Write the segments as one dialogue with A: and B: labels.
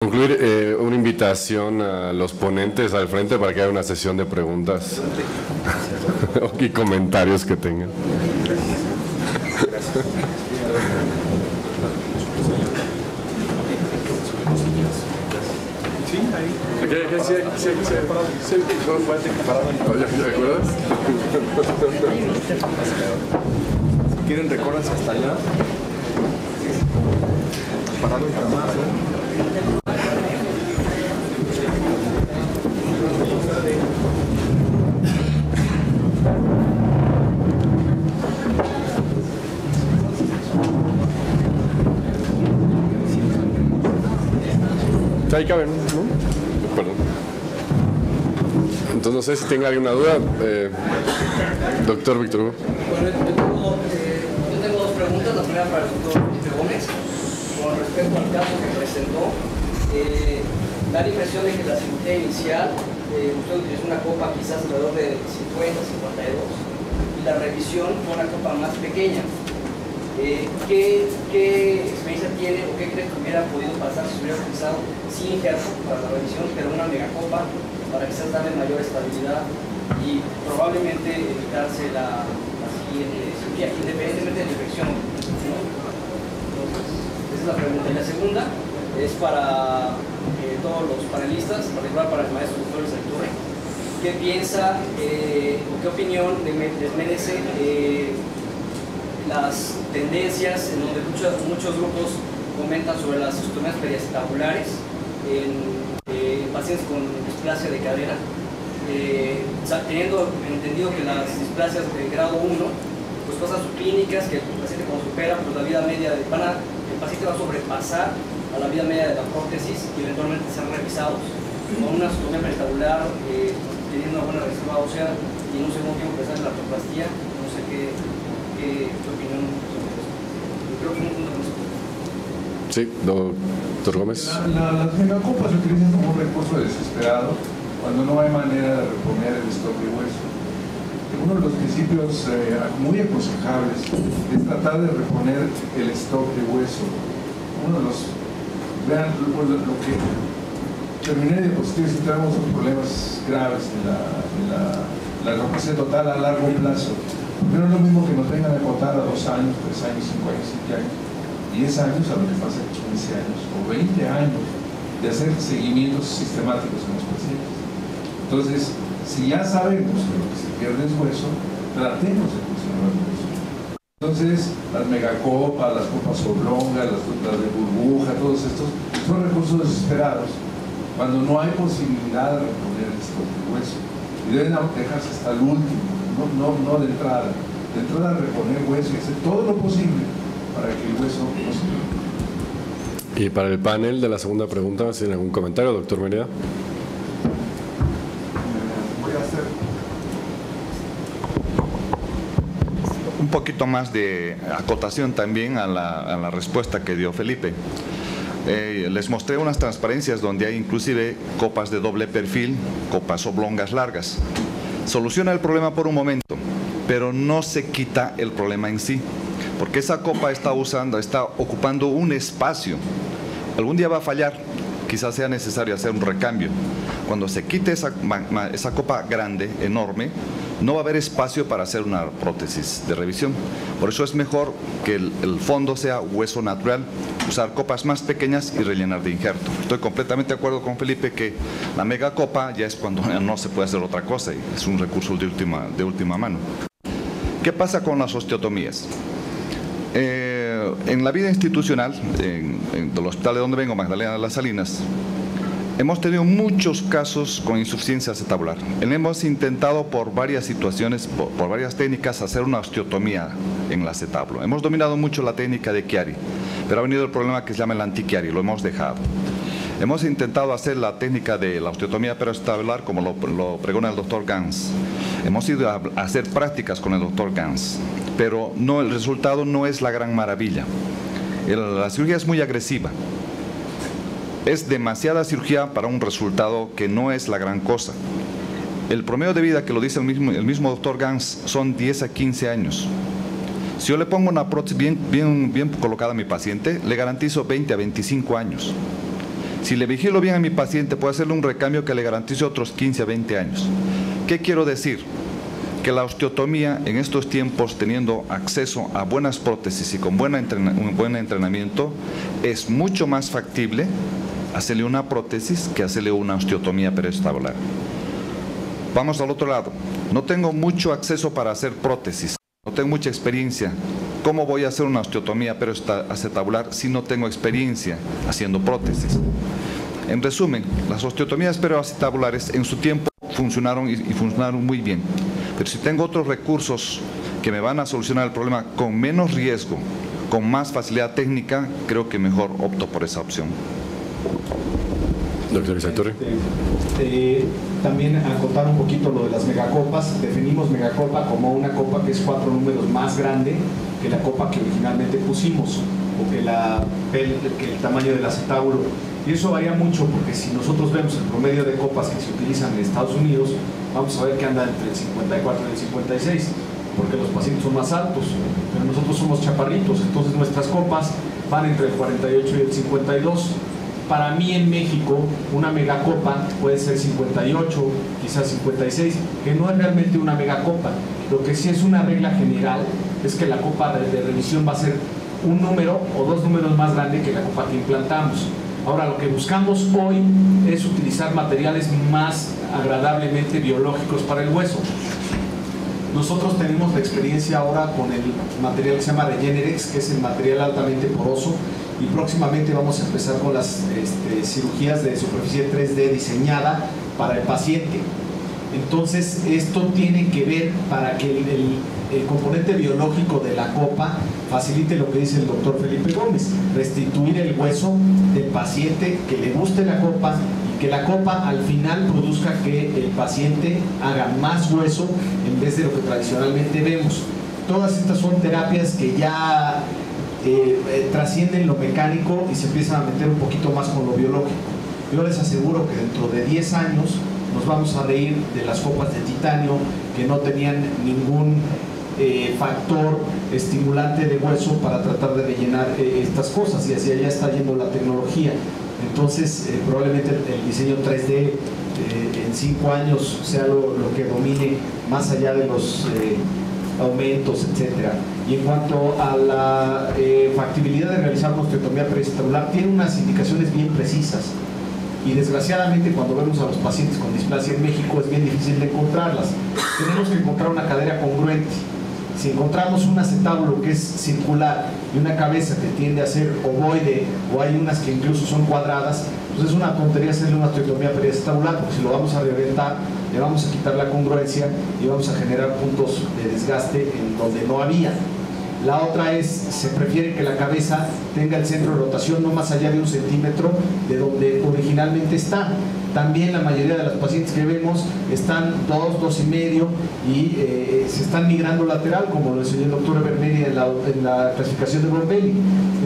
A: Concluir, una invitación a los ponentes al frente para que haya una sesión de preguntas y comentarios que tengan.
B: Si quieren, recórranse hasta allá. Parado y más,
A: Ahí caben, ¿no? Perdón. Entonces no sé si tenga alguna duda, doctor Víctor Hugo.
C: Bueno, yo tengo dos preguntas. La primera para el doctor Felipe Gómez, con respecto al caso que presentó. Da la impresión de que la cirugía inicial, usted utilizó una copa quizás alrededor de 50, 52, y la revisión fue una copa más pequeña. ¿Qué experiencia tiene o qué cree que hubiera podido pasar si hubiera utilizado sin injerto para la revisión, pero una megacopa para quizás darle mayor estabilidad y probablemente evitarse la siguiente cirugía, independientemente de la infección, ¿no? Entonces, esa es la pregunta. Y la segunda es para todos los panelistas, en particular para el maestro doctor Iturbe. ¿Qué piensa o qué opinión les merece las tendencias en donde muchos grupos comentan sobre las osteotomías periacetabulares en pacientes con displasia de cadera, teniendo entendido que las displasias de grado 1 pues pasan sus clínicas, que el paciente cuando supera pues la vida media el paciente va a sobrepasar a la vida media de la prótesis y eventualmente ser revisados con una osteotomía periacetabular teniendo una buena reserva ósea y en un segundo tiempo empezar la artroplastía. No sé qué opinión sobre eso. Creo que un punto con eso.
A: Sí, doctor Gómez.
D: Las megacopas se utilizan como un recurso desesperado cuando no hay manera de reponer el stock de hueso. Uno de los principios muy aconsejables es tratar de reponer el stock de hueso. Uno de los, vean lo que terminé de diapositivas y tenemos problemas graves de la recuperación total a largo plazo. Pero es lo mismo que nos vengan a contar a 2 años, 3 años, 5 años, 7 años, 10 años a lo que pasa en 15 años o 20 años de hacer seguimientos sistemáticos en los pacientes. Entonces, si ya sabemos que lo que se pierde es hueso, tratemos de conservar el hueso. Entonces, las megacopas, las copas oblongas, las de burbuja, todos estos son recursos desesperados cuando no hay posibilidad de reponer el stock de hueso. Y deben dejarse hasta el último. No de entrada. De entrada reponer hueso y hacer todo lo posible para que el hueso no se pierda.
A: Y para el panel de la segunda pregunta, ¿tiene algún comentario, doctor Mérida?
D: Voy a hacer
E: un poquito más de acotación también a la respuesta que dio Felipe. Les mostré unas transparencias donde hay inclusive copas de doble perfil, copas oblongas largas. Soluciona el problema por un momento, pero no se quita el problema en sí, porque esa copa está ocupando un espacio. Algún día va a fallar, quizás sea necesario hacer un recambio. Cuando se quite esa copa grande, enorme, no va a haber espacio para hacer una prótesis de revisión. Por eso es mejor que el fondo sea hueso natural, usar copas más pequeñas y rellenar de injerto. Estoy completamente de acuerdo con Felipe que la megacopa ya es cuando no se puede hacer otra cosa y es un recurso de última mano. ¿Qué pasa con las osteotomías? En la vida institucional, en el hospital de donde vengo, Magdalena de las Salinas, hemos tenido muchos casos con insuficiencia acetabular. Hemos intentado por varias situaciones, por varias técnicas, hacer una osteotomía en el acetablo. Hemos dominado mucho la técnica de Chiari, pero ha venido el problema que se llama el anti-Chiari, lo hemos dejado. Hemos intentado hacer la técnica de la osteotomía periacetabular como lo pregona el doctor Gans. Hemos ido a hacer prácticas con el doctor Gans, pero el resultado no es la gran maravilla. La cirugía es muy agresiva. Es demasiada cirugía para un resultado que no es la gran cosa. El promedio de vida, que lo dice el mismo doctor Gans, son 10 a 15 años. Si yo le pongo una prótesis bien colocada a mi paciente, le garantizo 20 a 25 años. Si le vigilo bien a mi paciente, puedo hacerle un recambio que le garantice otros 15 a 20 años. ¿Qué quiero decir? Que la osteotomía en estos tiempos, teniendo acceso a buenas prótesis y con un buen entrenamiento, es mucho más factible hacerle una prótesis que hacerle una osteotomía perioacetabular. Vamos al otro lado. No tengo mucho acceso para hacer prótesis, no tengo mucha experiencia. ¿Cómo voy a hacer una osteotomía perioacetabular si no tengo experiencia haciendo prótesis? En resumen, las osteotomías perioacetabulares en su tiempo funcionaron y funcionaron muy bien. Pero si tengo otros recursos que me van a solucionar el problema con menos riesgo, con más facilidad técnica, creo que mejor opto por esa opción.
A: Doctor Isaac-Torre.
F: También acotar un poquito lo de las megacopas. Definimos megacopa como una copa que es 4 números más grande que la copa que originalmente pusimos, o que el tamaño del acetábulo. Y eso varía mucho, porque si nosotros vemos el promedio de copas que se utilizan en Estados Unidos, vamos a ver que anda entre el 54 y el 56, porque los pacientes son más altos, pero nosotros somos chaparritos, entonces nuestras copas van entre el 48 y el 52. Para mí en México una megacopa puede ser 58, quizás 56, que no es realmente una megacopa. Lo que sí es una regla general es que la copa de revisión va a ser un número o 2 números más grande que la copa que implantamos. Ahora, lo que buscamos hoy es utilizar materiales más agradablemente biológicos para el hueso. Nosotros tenemos la experiencia ahora con el material que se llama Regenerex, que es el material altamente poroso, y próximamente vamos a empezar con las cirugías de superficie 3D diseñada para el paciente. Entonces, esto tiene que ver para que el componente biológico de la copa facilite lo que dice el doctor Felipe Gómez, restituir el hueso del paciente, que le guste la copa y que la copa al final produzca que el paciente haga más hueso en vez de lo que tradicionalmente vemos. Todas estas son terapias que ya trascienden lo mecánico y se empiezan a meter un poquito más con lo biológico. Yo les aseguro que dentro de 10 años nos vamos a reír de las copas de titanio que no tenían ningún factor estimulante de hueso para tratar de rellenar estas cosas, y hacia allá está yendo la tecnología. Entonces probablemente el diseño 3D en 5 años sea lo que domine, más allá de los aumentos, etcétera. Y en cuanto a la factibilidad de realizar una osteotomía perioacetabular, tiene unas indicaciones bien precisas, y desgraciadamente cuando vemos a los pacientes con displasia en México es bien difícil de encontrarlas. Tenemos que encontrar una cadera congruente. Si encontramos un acetábulo que es circular y una cabeza que tiende a ser ovoide, o hay unas que incluso son cuadradas, pues es una tontería hacerle una osteotomía perioacetabular, porque si lo vamos a reorientar, le vamos a quitar la congruencia y vamos a generar puntos de desgaste en donde no había. La otra es, se prefiere que la cabeza tenga el centro de rotación no más allá de 1 centímetro de donde originalmente está. También la mayoría de los pacientes que vemos están 2, 2,5 y se están migrando lateral, como lo enseñó el doctor Berneri en la clasificación de Bombelli.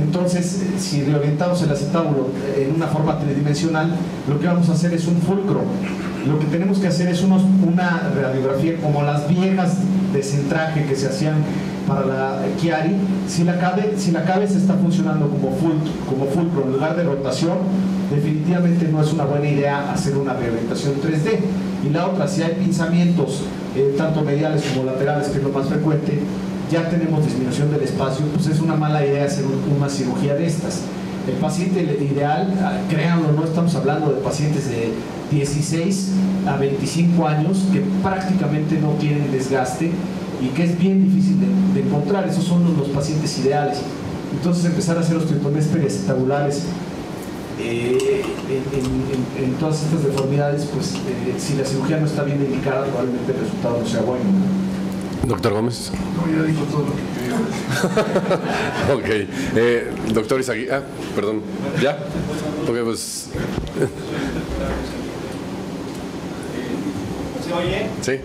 F: Entonces, si reorientamos el acetábulo en una forma tridimensional, lo que vamos a hacer es un fulcro. Lo que tenemos que hacer es una radiografía como las viejas de centraje que se hacían para la Chiari. Si la cabeza está funcionando como fulcro en lugar de rotación, definitivamente no es una buena idea hacer una reorientación 3D. Y la otra, si hay pinzamientos tanto mediales como laterales, que es lo más frecuente, ya tenemos disminución del espacio, pues es una mala idea hacer una cirugía de estas. El paciente ideal, créanlo, no estamos hablando de pacientes de 16 a 25 años que prácticamente no tienen desgaste y que es bien difícil de encontrar. Esos son los pacientes ideales. Entonces, empezar a hacer osteotomías perioacetabulares en todas estas deformidades, pues si la cirugía no está bien indicada, probablemente el resultado no sea bueno.
A: Doctor Gómez.
D: No, ya dijo todo lo que quería.
A: Ok. Doctor Izagui. Perdón. ¿Ya? Ok, pues.
G: ¿Se oye?
A: Sí.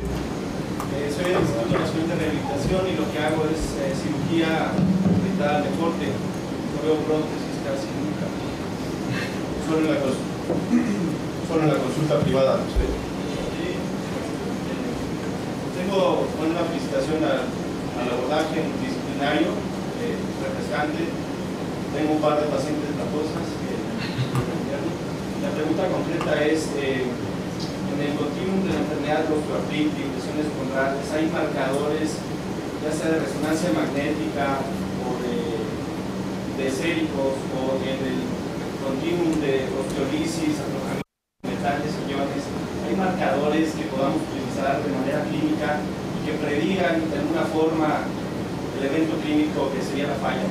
G: Soy del Instituto Nacional de Rehabilitación y lo que hago es cirugía orientada al deporte. No veo prótesis casi nunca. Solo en la consulta privada. ¿Sí? Tengo una felicitación al abordaje multidisciplinario, refrescante. Tengo un par de pacientes trapozas La pregunta concreta es, en el continuum de la enfermedad de osteoartritis, lesiones condrales, ¿hay marcadores, ya sea de resonancia magnética o de eséricos, o en el continuum de osteolisis, aflojamiento de metales, iones, hay marcadores que podamos utilizar de manera clínica y que predigan de alguna forma el evento clínico que sería la falla?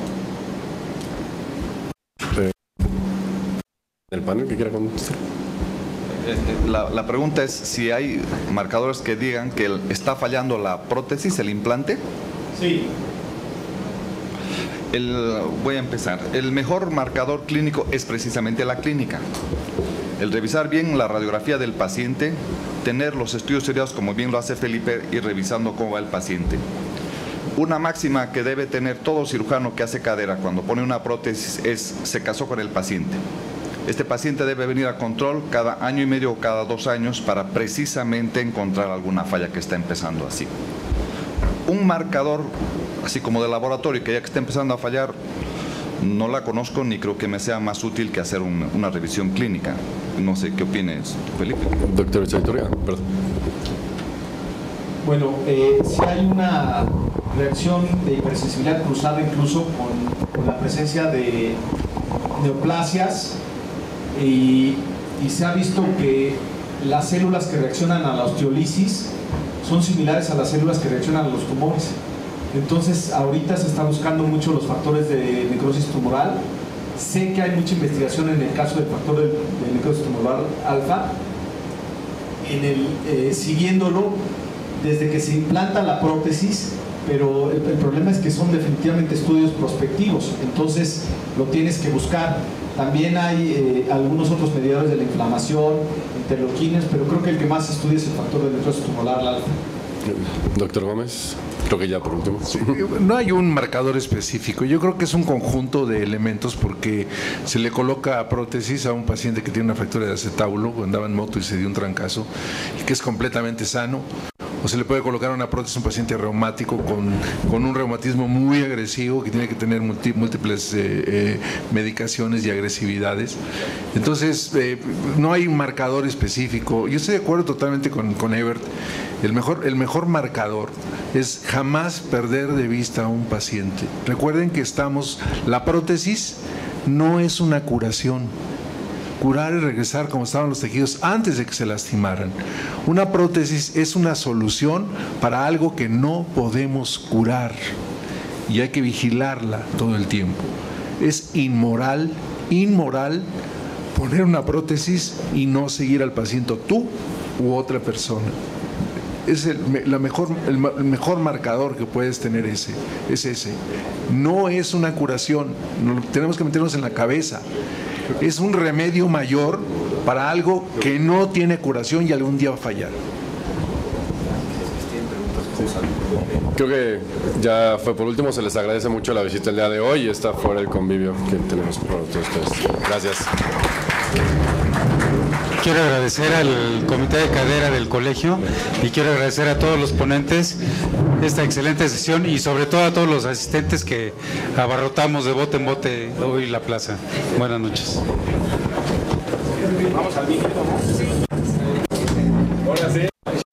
A: ¿El panel que quiera contestar?
E: La pregunta es si hay marcadores que digan que está fallando la prótesis, el implante.
G: Sí.
E: Voy a empezar. El mejor marcador clínico es precisamente la clínica. El revisar bien la radiografía del paciente, tener los estudios seriados como bien lo hace Felipe y revisando cómo va el paciente. Una máxima que debe tener todo cirujano que hace cadera cuando pone una prótesis es: se casó con el paciente. Este paciente debe venir a control cada año y medio o cada 2 años para precisamente encontrar alguna falla que está empezando así. Un marcador, así como de laboratorio, que ya que está empezando a fallar, no la conozco ni creo que me sea más útil que hacer una revisión clínica. No sé qué opines, Felipe.
A: Doctor Chaiturria, perdón.
F: Bueno, si hay una reacción de hipersensibilidad cruzada incluso con la presencia de neoplasias, y se ha visto que las células que reaccionan a la osteolisis son similares a las células que reaccionan a los tumores. Entonces, ahorita se está buscando mucho los factores de necrosis tumoral. Sé que hay mucha investigación en el caso del factor de necrosis tumoral alfa, siguiéndolo desde que se implanta la prótesis, pero el problema es que son definitivamente estudios prospectivos, entonces lo tienes que buscar. También hay algunos otros mediadores de la inflamación, interleuquinas, pero creo que el que más se estudia es el factor de necrosis tumoral alfa.
A: Doctor Gómez, creo que ya por último.
H: Sí, no hay un marcador específico, yo creo que es un conjunto de elementos, porque se le coloca prótesis a un paciente que tiene una fractura de acetábulo, andaba en moto y se dio un trancazo, y que es completamente sano. O se le puede colocar una prótesis a un paciente reumático con un reumatismo muy agresivo, que tiene que tener múltiples medicaciones y agresividades. Entonces, no hay un marcador específico. Yo estoy de acuerdo totalmente con Ebert. El mejor marcador es jamás perder de vista a un paciente. Recuerden que la prótesis no es una curación. Curar y regresar como estaban los tejidos antes de que se lastimaran. Una prótesis es una solución para algo que no podemos curar y hay que vigilarla todo el tiempo. Es inmoral poner una prótesis y no seguir al paciente, tú u otra persona. Es el mejor marcador que puedes tener es ese. No es una curación, tenemos que meternos en la cabeza. Es un remedio mayor para algo que no tiene curación y algún día va a fallar.
A: Creo que ya fue por último. Se les agradece mucho la visita el día de hoy. Esta fue el convivio que tenemos para todos ustedes. Gracias.
I: Quiero agradecer al comité de cadera del colegio y quiero agradecer a todos los ponentes esta excelente sesión y sobre todo a todos los asistentes que abarrotamos de bote en bote hoy la plaza. Buenas noches.
G: Vamos al micrófono.